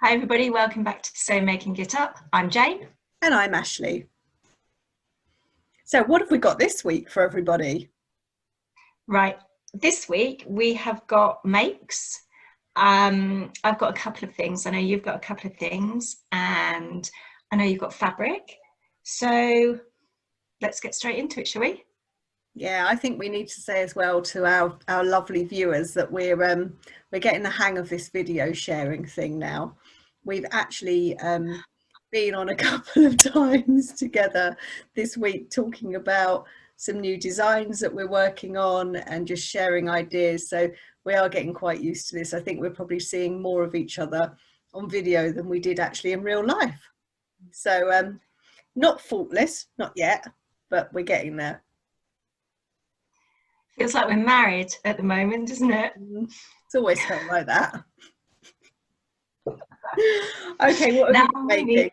Hi everybody, welcome back to Sew Making It Up. I'm Jane. And I'm Ashley. So what have we got this week for everybody? Right, this week we have got makes. I've got a couple of things. I know you've got a couple of things, and I know you've got fabric. So let's get straight into it, shall we? Yeah, I think we need to say as well to our lovely viewers that we're getting the hang of this video sharing thing now. We've actually been on a couple of times together this week talking about some new designs that we're working on and just sharing ideas. So we are getting quite used to this. I think we're probably seeing more of each other on video than we did actually in real life. So not faultless, not yet, but we're getting there. Feels like we're married at the moment, doesn't it? It's always felt like that. Okay, what have Now you been making?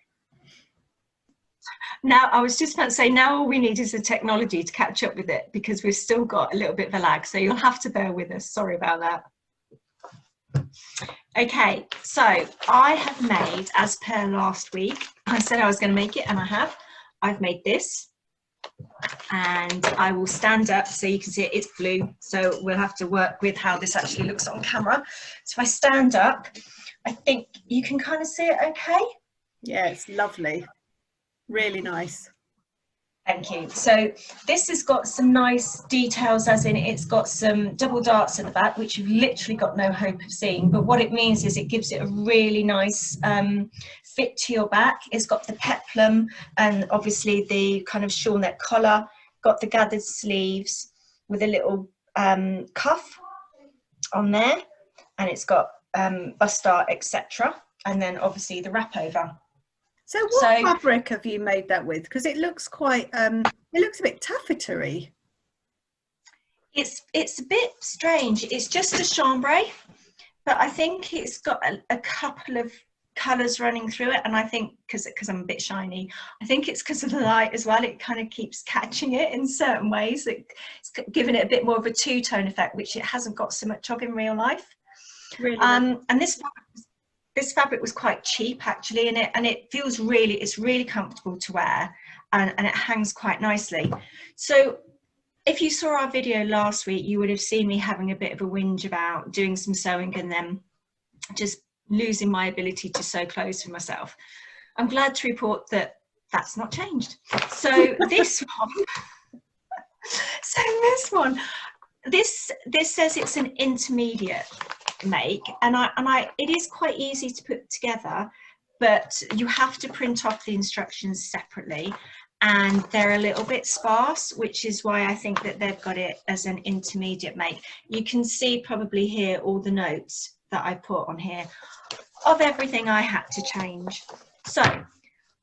Now, I was just about to say, now all we need is the technology to catch up with it because we've still got a little bit of a lag. So you'll have to bear with us. Sorry about that. Okay, so I have made, as per last week, I said I was going to make it and I have. I've made this and I will stand up so you can see it. It's blue, so we'll have to work with how this actually looks on camera. So if I stand up, I think you can kind of see it okay. Yeah, it's lovely. Really nice. Thank you. So this has got some nice details, as in it's got some double darts at the back, which you've literally got no hope of seeing. But what it means is it gives it a really nice fit to your back. It's got the peplum and obviously the kind of shawl neck collar, got the gathered sleeves with a little cuff on there, and it's got bust dart, etc. And then obviously the wrap over. So what fabric have you made that with? Because it looks quite, it looks a bit taffetery. It's a bit strange. It's just a chambray, but I think it's got a couple of colours running through it, and I think because I'm a bit shiny, I think it's because of the light as well. It kind of keeps catching it in certain ways. It's giving it a bit more of a two-tone effect, which it hasn't got so much of in real life. Really nice. And this fabric was quite cheap actually, and it feels it's really comfortable to wear, and it hangs quite nicely. So if you saw our video last week, you would have seen me having a bit of a whinge about doing some sewing and then just losing my ability to sew clothes for myself. I'm glad to report that that's not changed. So this one, this says it's an intermediate make, and it is quite easy to put together, but you have to print off the instructions separately, and they're a little bit sparse, which is why I think that they've got it as an intermediate make. You can see probably here all the notes that I put on here of everything I had to change. So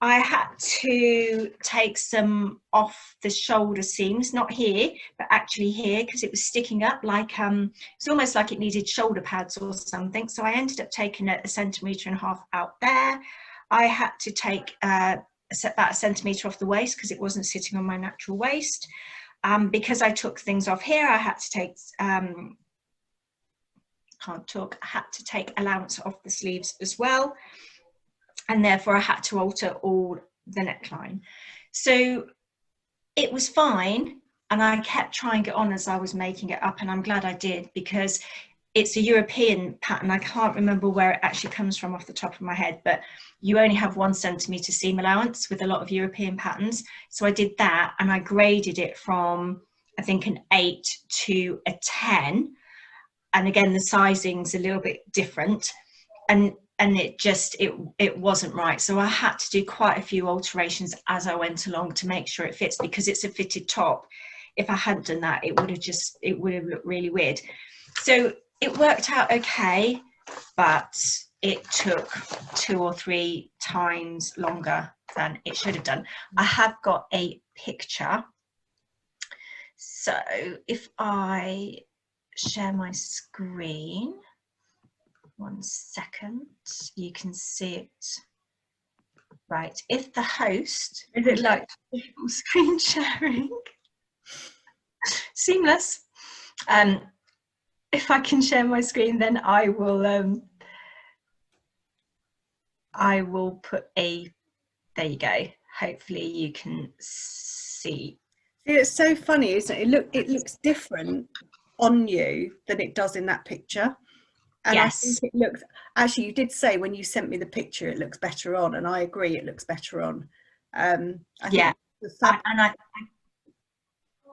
I had to take some off the shoulder seams, not here, but actually here, because it was sticking up like, it's almost like it needed shoulder pads or something. So I ended up taking a 1.5 centimetres out there. I had to take about 1 centimetre off the waist because it wasn't sitting on my natural waist. Because I took things off here, I had to take, I had to take allowance off the sleeves as well. And therefore I had to alter all the neckline. So it was fine, and I kept trying it on as I was making it up, and I'm glad I did, because it's a European pattern. I can't remember where it actually comes from off the top of my head, but you only have 1 centimetre seam allowance with a lot of European patterns. So I did that, and I graded it from, I think, an 8 to a 10. And again, the sizing's a little bit different. And it wasn't right. So I had to do quite a few alterations as I went along to make sure it fits, because it's a fitted top. If I hadn't done that, it would have looked really weird. So it worked out okay, but it took 2 or 3 times longer than it should have done. I have got a picture. So if I share my screen, 1 second, you can see it. Right, if the host would like screen sharing, seamless. If I can share my screen, then I will I will put there you go. Hopefully you can see. It's so funny, isn't it? It looks different on you than it does in that picture. And Yes. I think it looks, actually, you did say when you sent me the picture, it looks better on, and I agree, it looks better on. I think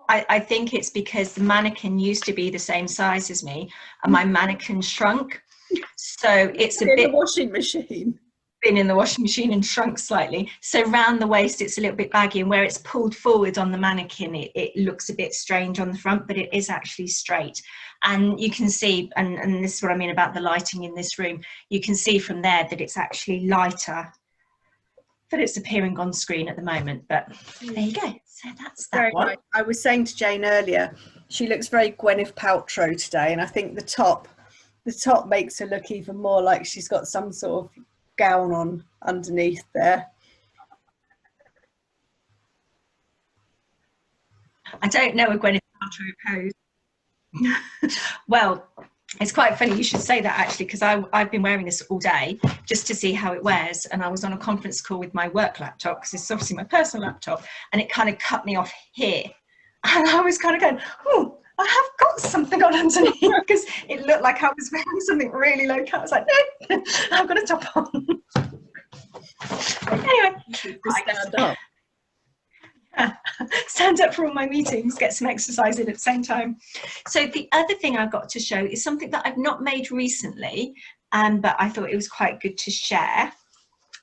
I think it's because the mannequin used to be the same size as me, and my mannequin shrunk. So it's a bit in the washing machine. Been in the washing machine and shrunk slightly. So round the waist, it's a little bit baggy, and where it's pulled forward on the mannequin, it looks a bit strange on the front, but it is actually straight. And you can see, and this is what I mean about the lighting in this room, you can see from there that it's actually lighter, but it's appearing on screen at the moment. But there you go. So that's that one. Nice. I was saying to Jane earlier, she looks very Gwyneth Paltrow today, and I think the top makes her look even more like she's got some sort of gown on underneath there. I don't know a Gwyneth Paltrow pose. Well, it's quite funny you should say that, actually, because I've been wearing this all day just to see how it wears, and I was on a conference call with my work laptop, because it's obviously my personal laptop, and it kind of cut me off here, and I was kind of going, oh, I have got something on underneath, because it looked like I was wearing something really low cut. I was like, no, I've got a top on. Anyway, stand up. Yeah. Stand up for all my meetings, get some exercise in at the same time. So the other thing I've got to show is something that I've not made recently, but I thought it was quite good to share.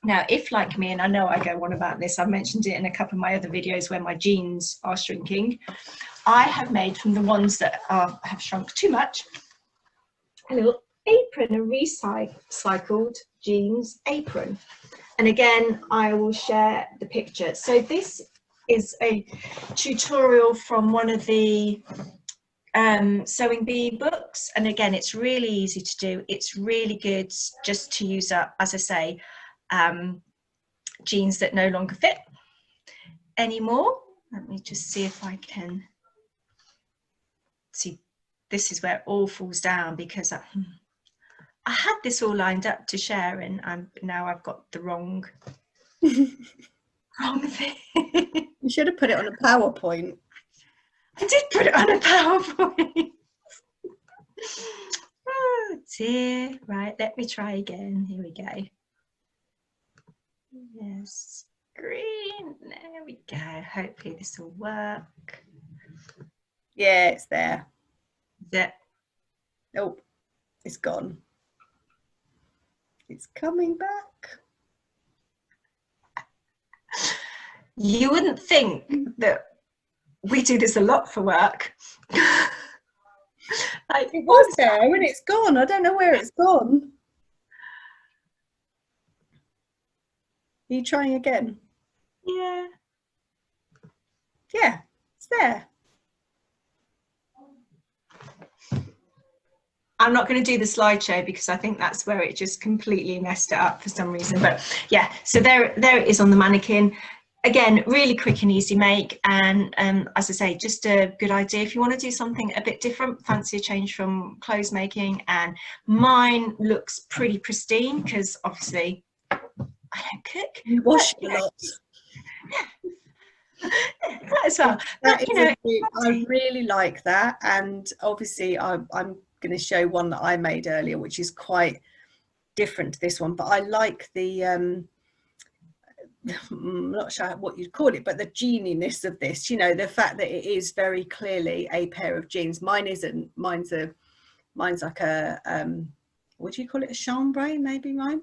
Now, if like me, and I know I go on about this, I've mentioned it in a couple of my other videos where my jeans are shrinking, I have made from the ones that have shrunk too much, a little apron, a recycled jeans apron. And again, I will share the picture. So this is a tutorial from one of the Sewing Bee books. And again, it's really easy to do. It's really good just to use up, as I say, jeans that no longer fit anymore. Let me just see if I can see. This is where it all falls down, because I had this all lined up to share, and now I've got the wrong thing. You should have put it on a PowerPoint. I did put it on a PowerPoint. Oh dear. Right, let me try again. Here we go. Yes, screen. There we go. Hopefully this will work. Yeah, it's there. Yeah. Oh, it's gone. It's coming back. You wouldn't think that we do this a lot for work. Like, it was there and it's gone. I don't know where it's gone. Are you trying again? Yeah. Yeah, it's there. I'm not going to do the slideshow because I think that's where it just completely messed it up for some reason. But yeah, so there it is on the mannequin. Again, really quick and easy make, and as I say, just a good idea if you want to do something a bit different, fancy a change from clothes making. And mine looks pretty pristine because obviously I don't cook. You wash a lot. Yeah, that as well. But, you know, I really like that, and obviously I'm going to show one that I made earlier, which is quite different to this one, but I like the I'm not sure what you'd call it, but the jeaniness of this, you know, the fact that it is very clearly a pair of jeans. Mine isn't. Mine's like a what do you call it, a chambray, maybe? Mine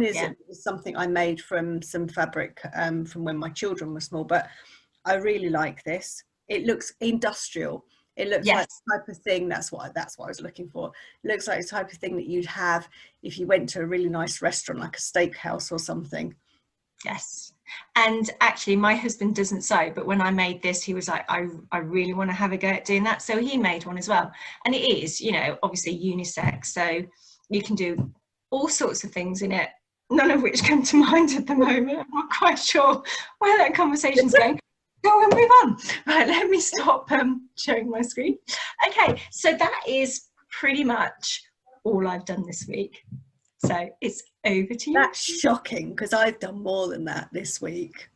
is something I made from some fabric from when my children were small, but I really like this. It looks industrial. It looks like the type of thing, that's what I was looking for. It looks like the type of thing that you'd have if you went to a really nice restaurant, like a steakhouse or something. Yes. And actually my husband doesn't sew, but when I made this, he was like, I really want to have a go at doing that. So he made one as well. And it is, you know, obviously unisex. So you can do all sorts of things in it, none of which come to mind at the moment. I'm not quite sure where that conversation's going. So we'll move on. Right, let me stop sharing my screen. Okay, so that is pretty much all I've done this week. So it's over to you. That's shocking, because I've done more than that this week.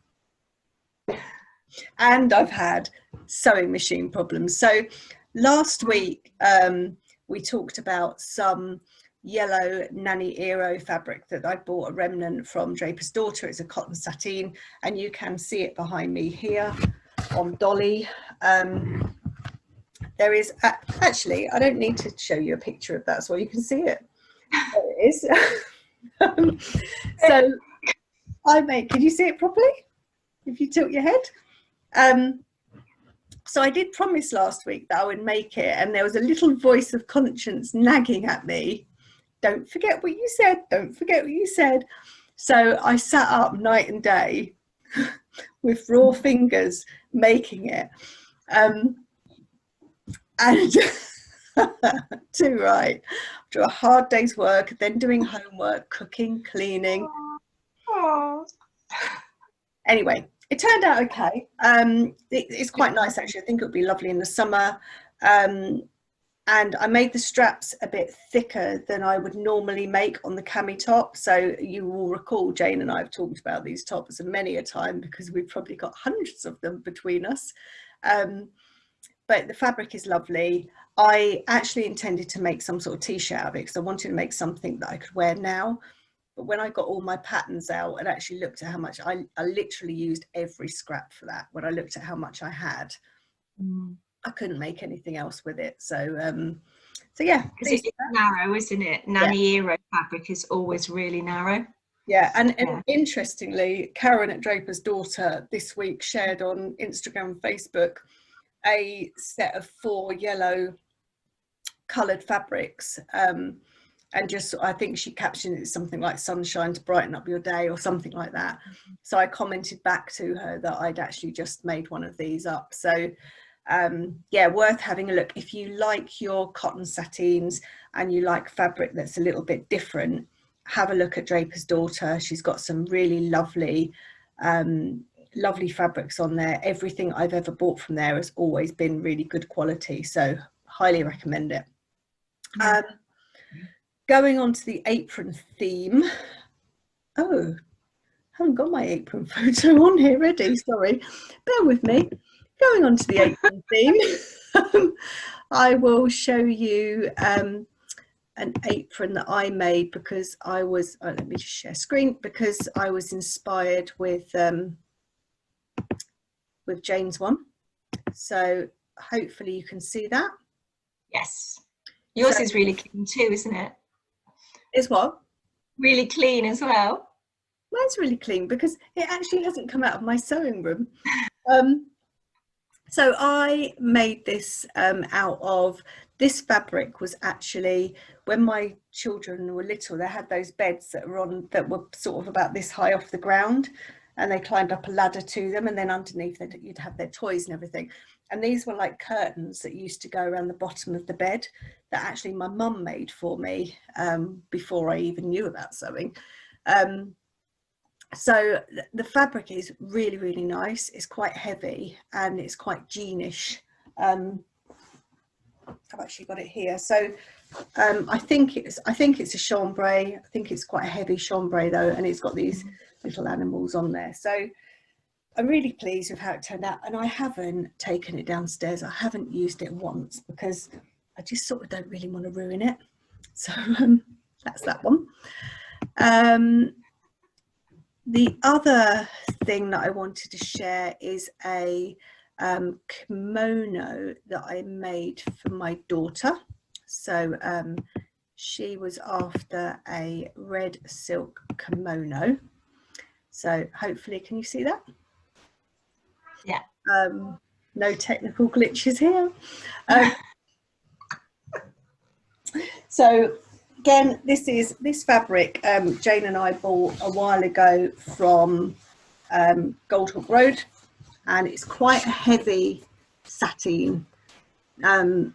And I've had sewing machine problems. So last week we talked about some yellow Nani Iro fabric that I bought, a remnant from Drapers Daughter. It's a cotton sateen, and you can see it behind me here on Dolly. There is actually, I don't need to show you a picture of that, so you can see it. There it is. So I made, can you see it properly if you tilt your head? So I did promise last week that I would make it, and there was a little voice of conscience nagging at me, don't forget what you said, don't forget what you said. So I sat up night and day with raw fingers making it, and too right, after a hard day's work, then doing homework, cooking, cleaning. Anyway, it turned out okay. It's quite nice, actually. I think it would be lovely in the summer. And I made the straps a bit thicker than I would normally make on the cami top. So you will recall Jane and I have talked about these tops many a time, because we've probably got hundreds of them between us. But the fabric is lovely. I actually intended to make some sort of t-shirt out of it, because I wanted to make something that I could wear now. But when I got all my patterns out and actually looked at how much, I literally used every scrap for that. When I looked at how much I had, I couldn't make anything else with it. So yeah. Because it's narrow, isn't it? Nani Iro fabric is always really narrow. Yeah, and interestingly, Karen at Drapers Daughter this week shared on Instagram and Facebook a set of 4 yellow coloured fabrics. And just, I think she captioned it something like sunshine to brighten up your day or something like that. So I commented back to her that I'd actually just made one of these up. So yeah, worth having a look. If you like your cotton sateens and you like fabric that's a little bit different, have a look at Drapers Daughter. She's got some really lovely lovely fabrics on there. Everything I've ever bought from there has always been really good quality, so highly recommend it. Going on to the apron theme. Oh, I haven't got my apron photo on here ready, sorry, bear with me. Going on to the apron theme, I will show you an apron that I made because I was, let me just share screen, because I was inspired with Jane's one. So hopefully you can see that. Yes. Yours is really clean too, isn't it? Is what? Really clean as well. Mine's really clean because it actually hasn't come out of my sewing room. So I made this out of, this fabric was actually, when my children were little, they had those beds that were sort of about this high off the ground, and they climbed up a ladder to them, and then underneath you'd have their toys and everything. And these were like curtains that used to go around the bottom of the bed that actually my mum made for me before I even knew about sewing. So the fabric is really, really nice. It's quite heavy and it's quite jeanish. I've actually got it here. So I think it's a chambray. I think it's quite a heavy chambray though, and it's got these little animals on there. So I'm really pleased with how it turned out, and I haven't taken it downstairs. I haven't used it once because I just sort of don't really want to ruin it. So that's that one. The other thing that I wanted to share is a kimono that I made for my daughter. So she was after a red silk kimono. So hopefully, can you see that? Yeah. No technical glitches here. So again, this fabric Jane and I bought a while ago from Goldhook Road, and it's quite a heavy sateen. I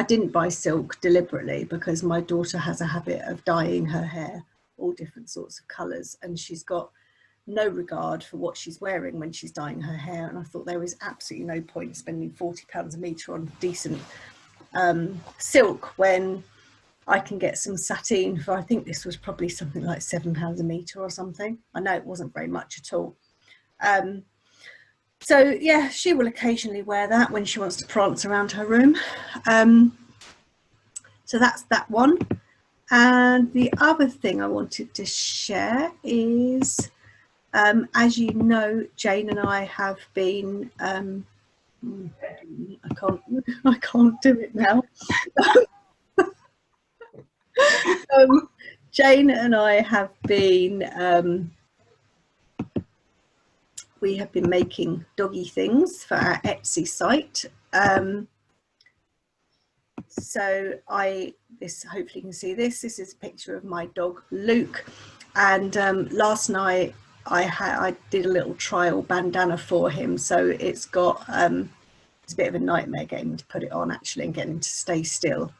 didn't buy silk deliberately because my daughter has a habit of dyeing her hair all different sorts of colours, and she's got no regard for what she's wearing when she's dyeing her hair, and I thought there is absolutely no point spending £40 a metre on decent silk when I can get some sateen for, I think this was probably something like £7 a metre or something. I know it wasn't very much at all. So yeah, she will occasionally wear that when she wants to prance around her room. So that's that one. And the other thing I wanted to share is, as you know, Jane and I have been, I can't do it now. Jane and I have been, we have been making doggy things for our Etsy site. So this, hopefully you can see this. This is a picture of my dog Luke, and last night I did a little trial bandana for him. So it's got it's a bit of a nightmare getting him to put it on actually and getting him to stay still.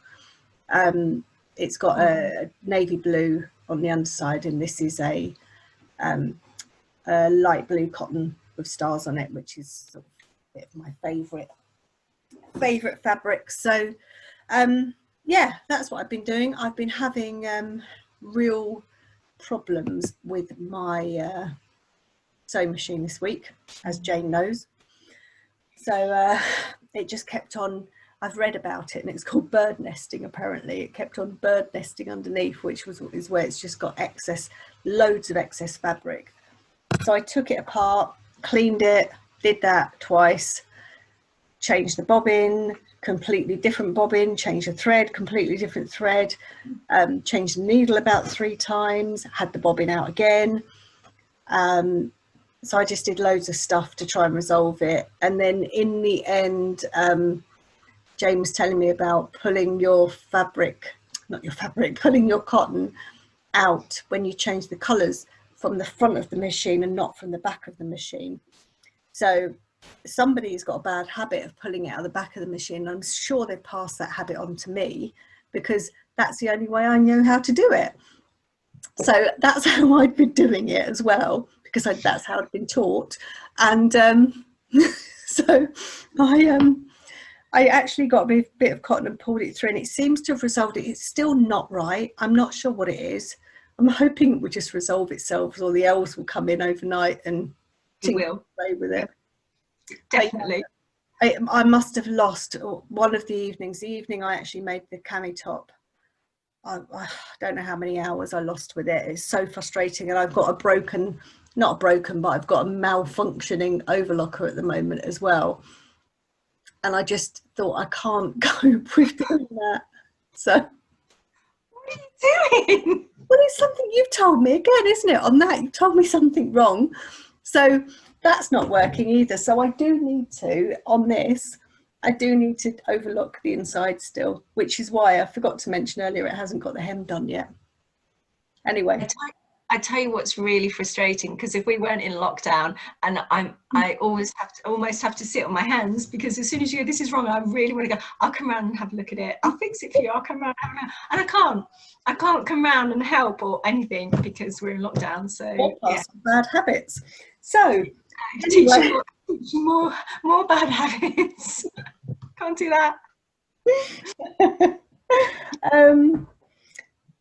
It's got a navy blue on the underside, and this is a light blue cotton with stars on it, which is sort of a bit of my favorite fabric. So yeah, that's what I've been doing. I've been having real problems with my sewing machine this week, as Jane knows. So it just kept on, I've read about it, and it's called bird nesting apparently. It kept on bird nesting underneath, which is where it's just got loads of excess fabric. So I took it apart, cleaned it, did that twice, changed the bobbin, completely different bobbin, changed the thread, completely different thread, changed the needle about 3 times, had the bobbin out again. So I just did loads of stuff to try and resolve it. And then in the end, Jane was telling me about pulling your fabric, pulling your cotton out when you change the colours from the front of the machine and not from the back of the machine. So somebody's got a bad habit of pulling it out of the back of the machine. I'm sure they've passed that habit on to me, because that's the only way I know how to do it. So that's how I'd been doing it as well, because that's how I'd been taught. And so I actually got a bit of cotton and pulled it through, and it seems to have resolved it. It's still not right. I'm not sure what it is. I'm hoping it will just resolve itself, or the elves will come in overnight and play with it. Definitely. I must have lost one of the evenings. The evening I actually made the cami top, I don't know how many hours I lost with it. It's so frustrating. And I've got but I've got a malfunctioning overlocker at the moment as well. And I just thought, I can't cope with doing that. So what are you doing? Well, it's something you've told me again, isn't it? On that, you told me something wrong. So that's not working either. So I do need to, on this, I do need to overlock the inside still, which is why I forgot to mention earlier it hasn't got the hem done yet. Anyway. I tell you what's really frustrating, because if we weren't in lockdown, and I almost have to sit on my hands, because as soon as you go, this is wrong, I really want to go, I'll come around and have a look at it, I'll fix it for you, I'll come around and have a look. And I can't come around and help or anything because we're in lockdown. So yeah. Bad habits. So teach you more bad habits. Can't do that.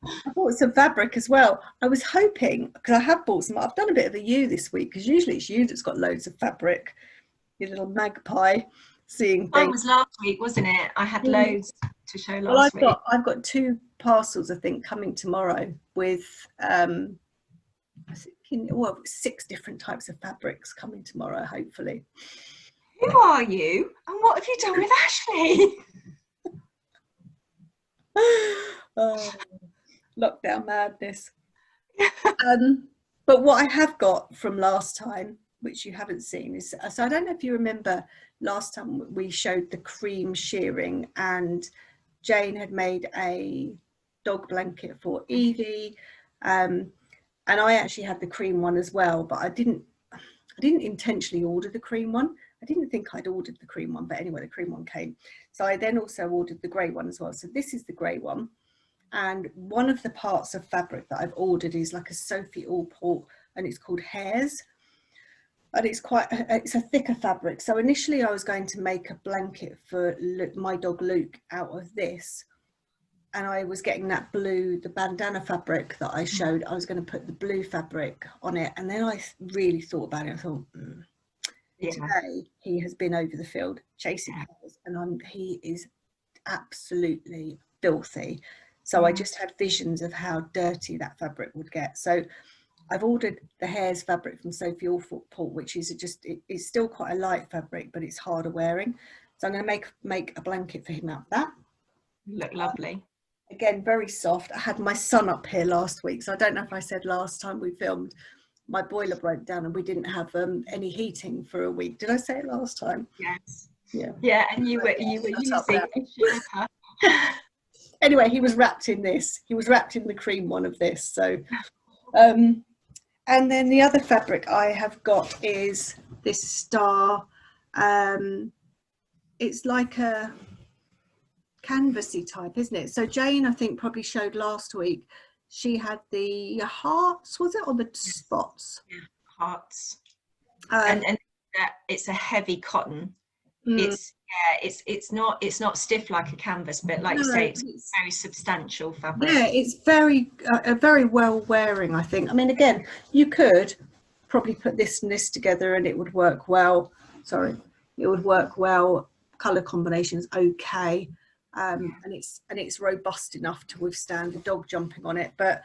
I bought some fabric as well. I was hoping, because I have bought some, I've done a bit of a you this week, because usually it's you that's got loads of fabric, your little magpie seeing things. Mine was last week, wasn't it? I had loads to show last week. I've got 2 parcels, I think, coming tomorrow with 6 different types of fabrics coming tomorrow, hopefully. Who are you, and what have you done with Ashley? Oh, lockdown madness. But what I have got from last time, which you haven't seen, is, so I don't know if you remember last time we showed the cream shearing, and Jane had made a dog blanket for Evie, and I actually had the cream one as well, but I didn't intentionally order the cream one. I didn't think I'd ordered the cream one, but anyway, the cream one came. So I then also ordered the grey one as well. So this is the grey one. And one of the parts of fabric that I've ordered is like a Sophie Allport, and it's called Hairs. And it's a thicker fabric. So initially I was going to make a blanket for my dog Luke out of this. and I was getting that blue, the bandana fabric that I showed. I was going to put the blue fabric on it, and then I really thought about it. I thought, today he has been over the field chasing hares, and he is absolutely filthy. So I just had visions of how dirty that fabric would get. So I've ordered the hare's fabric from Sophie Allport, which is it's still quite a light fabric, but it's harder wearing. So I'm going to make a blanket for him out of that. Look lovely. Again, very soft. I had my son up here last week, so I don't know if I said last time we filmed, my boiler broke down and we didn't have any heating for a week. Did I say it last time? Yes. Yeah, and you were using a sherpa. Anyway, he was wrapped in this. He was wrapped in the cream one of this. So, and then the other fabric I have got is this star. It's like a canvasy type, isn't it? So Jane, I think, probably showed last week. She had the hearts, was it, or the spots? Yeah, hearts. And it's a heavy cotton. It's not stiff like a canvas, but like you say, it's very substantial fabric. Yeah, it's very well wearing, I think. I mean, again, you could probably put this and this together and it would work well. It would work well. Color combinations okay. And it's robust enough to withstand a dog jumping on it, but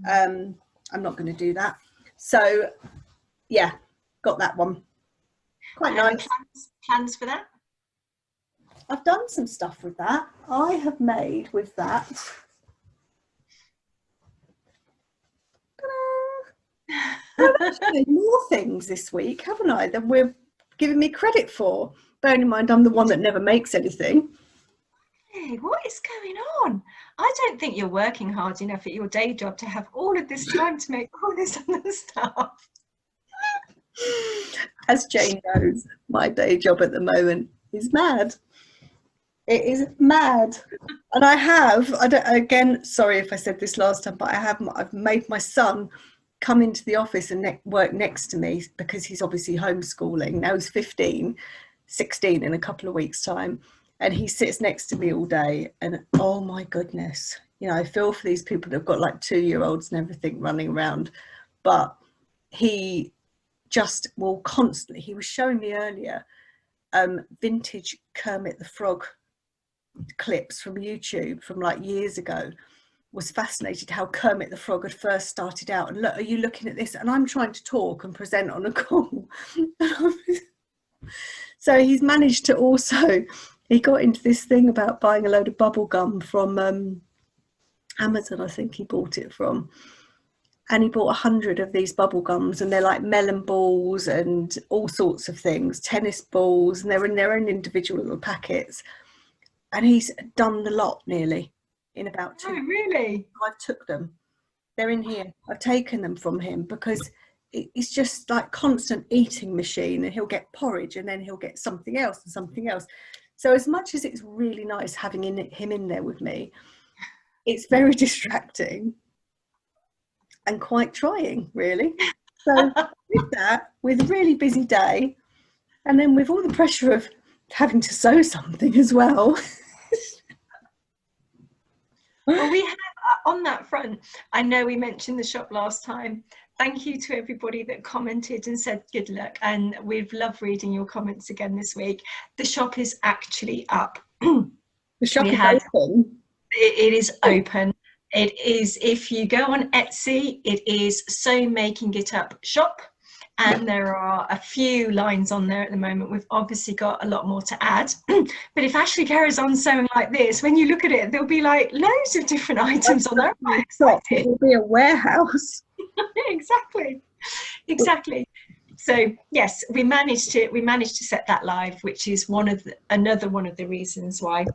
I'm not going to do that. So yeah, got that one. Quite nice. Plans for that? I've done some stuff with that. I have made with that. I've actually made more things this week, haven't I, than we're giving me credit for. Bearing in mind I'm the one that never makes anything. Hey, what is going on? I don't think you're working hard enough at your day job to have all of this time to make all this other stuff. As Jane knows, my day job at the moment is mad. It is mad. And again, sorry if I said this last time, but I've made my son come into the office and work next to me because he's obviously homeschooling. Now he's 16 in a couple of weeks' time. And he sits next to me all day, and oh my goodness, I feel for these people that've got like 2-year-olds and everything running around, but he just will constantly, he was showing me earlier, vintage Kermit the Frog clips from YouTube from like years ago. Was fascinated how Kermit the Frog had first started out, and look, are you looking at this? And I'm trying to talk and present on a call. So he's managed to also, he got into this thing about buying a load of bubble gum from Amazon, I think he bought it from. And he bought 100 of these bubble gums, and they're like melon balls and all sorts of things, tennis balls, and they're in their own individual little packets. And he's done the lot nearly in about 2 Oh, really? I took them. They're in here. I've taken them from him because it's just like constant eating machine, and he'll get porridge and then he'll get something else and something else. So as much as it's really nice having him in there with me, it's very distracting and quite trying, really. So with that, with a really busy day, and then with all the pressure of having to sew something as well. Well, we have on that front, I know we mentioned the shop last time. Thank you to everybody that commented and said good luck, and we've loved reading your comments again this week. The shop is actually up. The shop is open. It is open. It is, if you go on Etsy, it is Sew Making It Up shop, and there are a few lines on there at the moment. We've obviously got a lot more to add, but if Ashley carries on sewing like this, when you look at it, there'll be like loads of different items on there. It will be a warehouse. Exactly. So yes, we managed to set that live, which is another one of the reasons why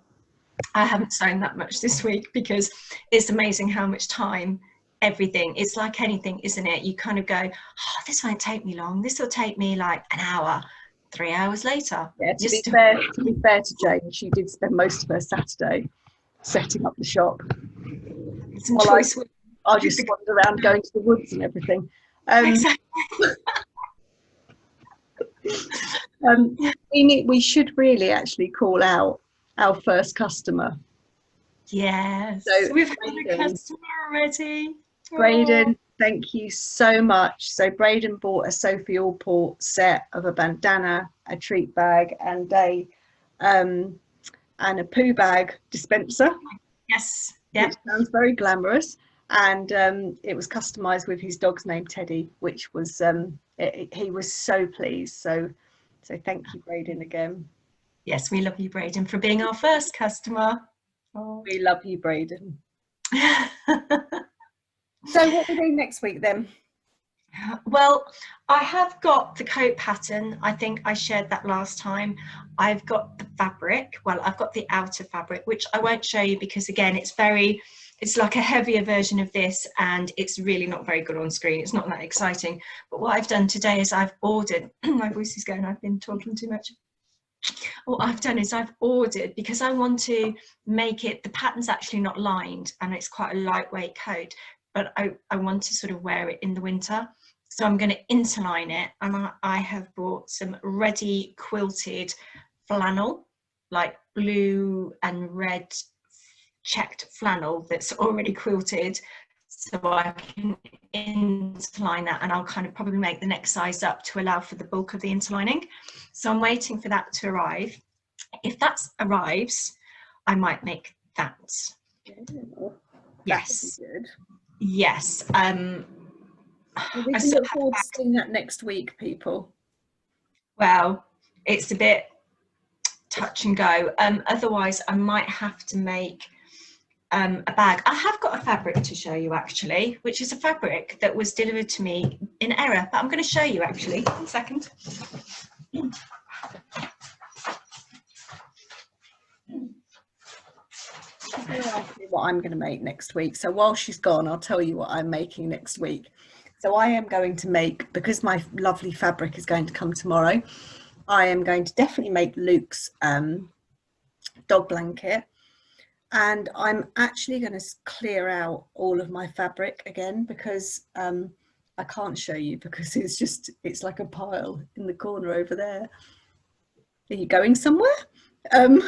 I haven't sewn that much this week, because it's amazing how much time everything, it's like anything, isn't it? You kind of go, oh, this won't take me long, this will take me like an hour, 3 hours later. Yeah, to be fair to Jane, she did spend most of her Saturday setting up the shop. Some choice. I just wander around going to the woods and everything. Exactly. We should really actually call out our first customer. Yes, So we've had a Braden, customer already. Braden, thank you so much. So Braden bought a Sophie Allport set of a bandana, a treat bag, and a poo bag dispenser. Yes, yeah. Which sounds very glamorous. And it was customized with his dog's name, Teddy, which was he was so pleased. So thank you, Braden, again. Yes, we love you, Braden, for being our first customer. Oh. We love you, Braden. So what we do next week then? Well, I have got the coat pattern. I think I shared that last time. I've got the fabric. Well, I've got the outer fabric, which I won't show you because again, it's like a heavier version of this and it's really not very good on screen. It's not that exciting. But what I've done today is I've ordered, my voice is going, I've been talking too much. What I've done is I've ordered, because I want to make it, the pattern's actually not lined and it's quite a lightweight coat, but I want to sort of wear it in the winter. So I'm going to interline it, and I have bought some ready quilted flannel, like blue and red checked flannel that's already quilted, so I can interline that, and I'll kind of probably make the next size up to allow for the bulk of the interlining. So I'm waiting for that to arrive. If that arrives, I might make that. Oh, yes. Good. Yes. We can look forward to seeing that next week, people. Well, it's a bit touch and go. Otherwise, I might have to make a bag. I have got a fabric to show you actually, which is a fabric that was delivered to me in error, but I'm going to show you actually. 1 second. She's going to ask me what I'm going to make next week. So while she's gone, I'll tell you what I'm making next week. So I am going to make, because my lovely fabric is going to come tomorrow, I am going to definitely make Luke's dog blanket. And I'm actually going to clear out all of my fabric again, because I can't show you because it's like a pile in the corner over there. Are you going somewhere? I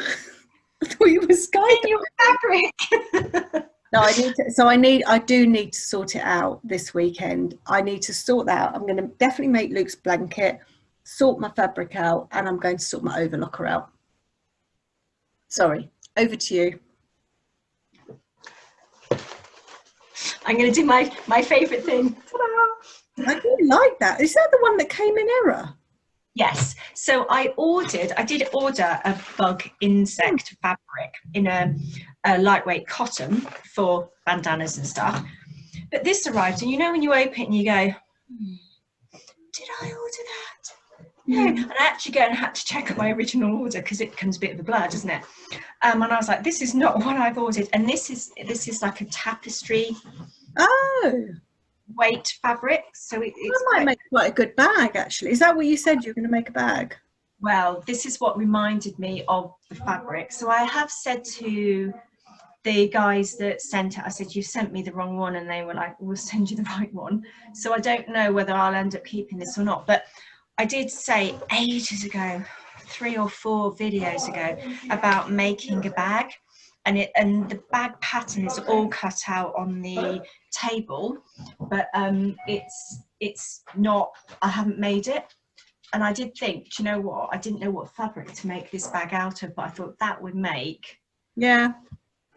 thought you were skydiving. In your fabric. No, I do need to sort it out this weekend. I need to sort that out. I'm going to definitely make Luke's blanket, sort my fabric out, and I'm going to sort my overlocker out. Sorry, over to you. I'm going to do my favourite thing. Ta-da! I do like that. Is that the one that came in error? Yes. So I did order a bug insect fabric in a lightweight cotton for bandanas and stuff. But this arrived, and you know when you open it and you go, did I order that? No. And I actually go and had to check my original order because it becomes a bit of a blur, doesn't it? And I was like, this is not what I've ordered. And this is like a tapestry. Oh. Weight fabric, so it might make quite a good bag actually. Is that what you said you were going to make a bag? Well, this is what reminded me of the fabric. So I have said to the guys that sent it, I said, you sent me the wrong one, and they were like, we'll send you the right one. So I don't know whether I'll end up keeping this or not, but I did say ages ago, 3 or 4 videos ago, about making a bag, and the bag pattern is all cut out on the table, but it's not, I haven't made it. And I did think, do you know what, I didn't know what fabric to make this bag out of, but I thought that would make a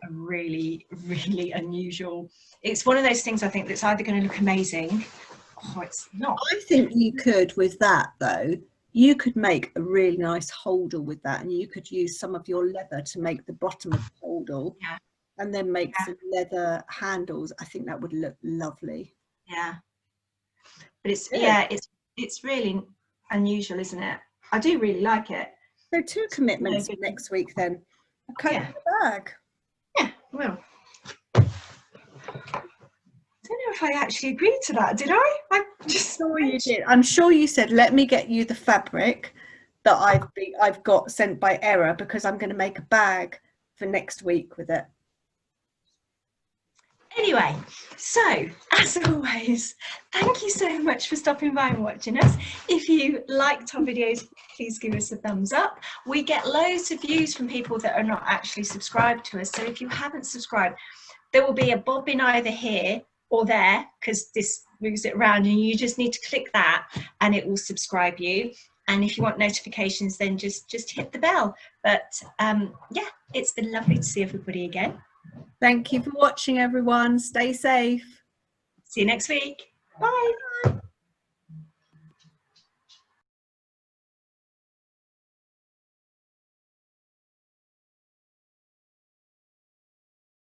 really, really unusual, it's one of those things I think that's either going to look amazing or it's not. I think you could, with that though, you could make a really nice holder with that, and you could use some of your leather to make the bottom of the holder, and then make some leather handles. I think that would look lovely. Yeah, but it's really unusual, isn't it? I do really like it. So 2 commitments for next week then. Okay, the bag. Yeah, well, I don't know if I actually agreed to that, did I? I just sure you did. I'm sure you said, let me get you the fabric that I've got sent by error, because I'm going to make a bag for next week with it. Anyway, so as always, thank you so much for stopping by and watching us. If you liked our videos, please give us a thumbs up. We get loads of views from people that are not actually subscribed to us. So if you haven't subscribed, there will be a bobbin either here or there, because this moves it around, and you just need to click that and it will subscribe you. And if you want notifications, then just hit the bell. But yeah, it's been lovely to see everybody again. Thank you for watching, everyone. Stay safe. See you next week. Bye.